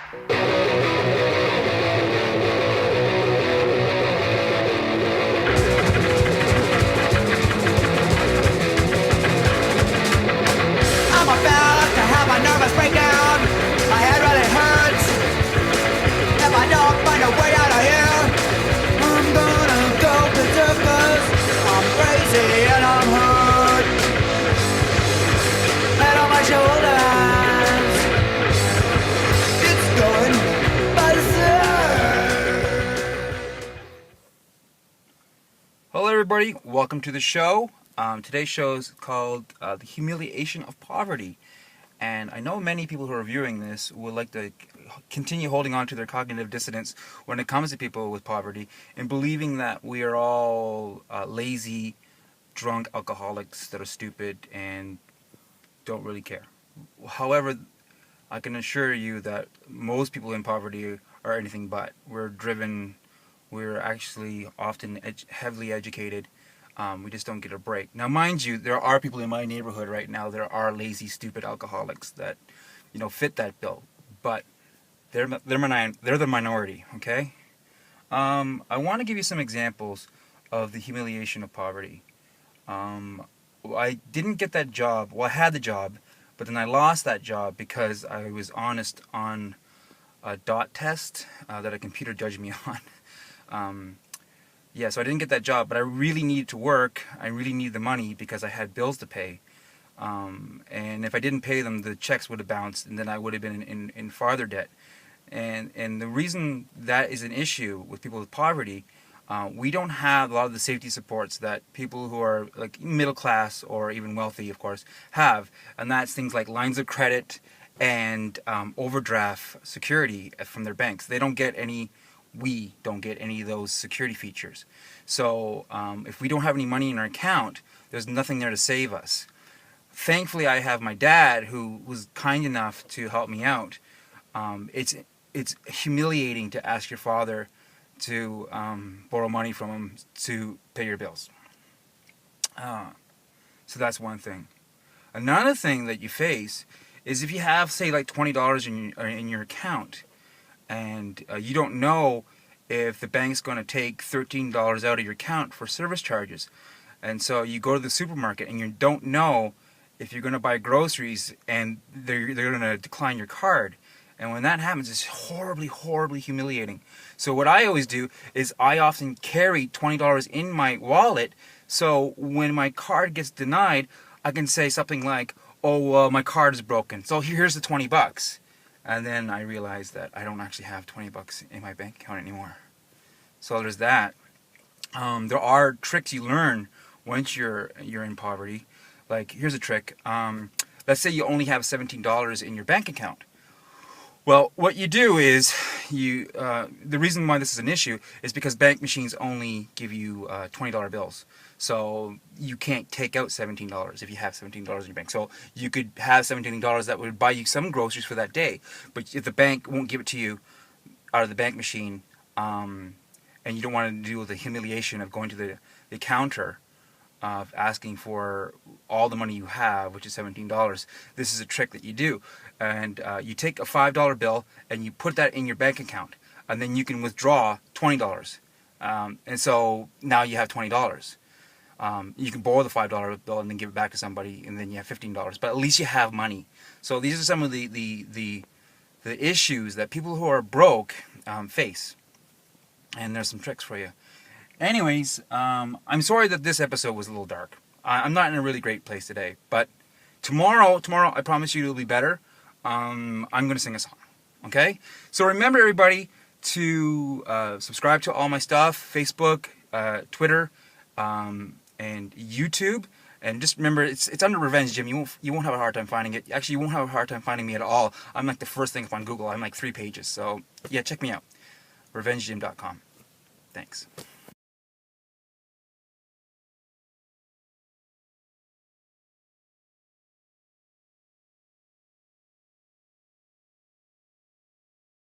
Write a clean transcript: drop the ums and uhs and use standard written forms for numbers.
I'm about to have a nervous breakdown. My head really hurts. If I don't find a way out of here, I'm gonna go berserk 'cause I'm crazy and I'm hurt. Head on my shoulders, it's going berserk. Hello everybody, welcome to the show. Today's show is called The Humiliation of Poverty. And I know many people who are viewing this would like to continue holding on to their cognitive dissonance when it comes to people with poverty and believing that we are all lazy, drunk alcoholics that are stupid and don't really care. However, I can assure you that most people in poverty are anything but. We're driven, we're actually often heavily educated. We just don't get a break. Now, mind you, there are people in my neighborhood right now. There are lazy, stupid alcoholics that, fit that bill. But they're the minority. Okay. I want to give you some examples of the humiliation of poverty. I didn't get that job. Well, I had the job, but then I lost that job because I was honest on a dot test that a computer judged me on. So I didn't get that job, but I really needed to work. I really needed the money because I had bills to pay. And if I didn't pay them, the checks would have bounced, and then I would have been in farther debt. And the reason that is an issue with people with poverty, we don't have a lot of the safety supports that people who are like middle class or even wealthy, of course, have. And that's things like lines of credit and overdraft security from their banks. They don't get any. We don't get any of those security features. So if we don't have any money in our account, there's nothing there to save us. Thankfully, I have my dad who was kind enough to help me out. It's humiliating to ask your father to borrow money from him to pay your bills. So that's one thing. Another thing that you face is if you have, say, like $20 in your account, and you don't know if the bank's going to take $13 out of your account for service charges. And so you go to the supermarket and you don't know if you're going to buy groceries and they're going to decline your card. And when that happens, it's horribly, horribly humiliating. So what I always do is I often carry $20 in my wallet, so when my card gets denied, I can say something like, oh, my card is broken, so here's the $20. And then I realized that I don't actually have $20 in my bank account anymore. So there's that. There are tricks you learn once you're in poverty. Like, here's a trick. Let's say you only have $17 in your bank account. Well, what you do is the reason why this is an issue is because bank machines only give you $20 bills. So you can't take out $17 if you have $17 in your bank. So you could have $17 that would buy you some groceries for that day, but if the bank won't give it to you out of the bank machine, and you don't want to deal with the humiliation of going to the counter of asking for all the money you have, which is $17, this is a trick that you do. And you take a $5 bill and you put that in your bank account, and then you can withdraw $20. And so now you have $20. You can borrow the $5 bill and then give it back to somebody, and then you have $15. But at least you have money. So these are some of the issues that people who are broke face. And there's some tricks for you. Anyways, I'm sorry that this episode was a little dark. I'm not in a really great place today, but tomorrow, I promise you it'll be better. I'm going to sing a song, okay? So remember, everybody, to subscribe to all my stuff, Facebook, Twitter, and YouTube. And just remember, it's under Revenge Jim. You won't have a hard time finding it. Actually, you won't have a hard time finding me at all. I'm like the first thing up on Google. I'm like 3 pages. So, yeah, check me out. RevengeJim.com. Thanks.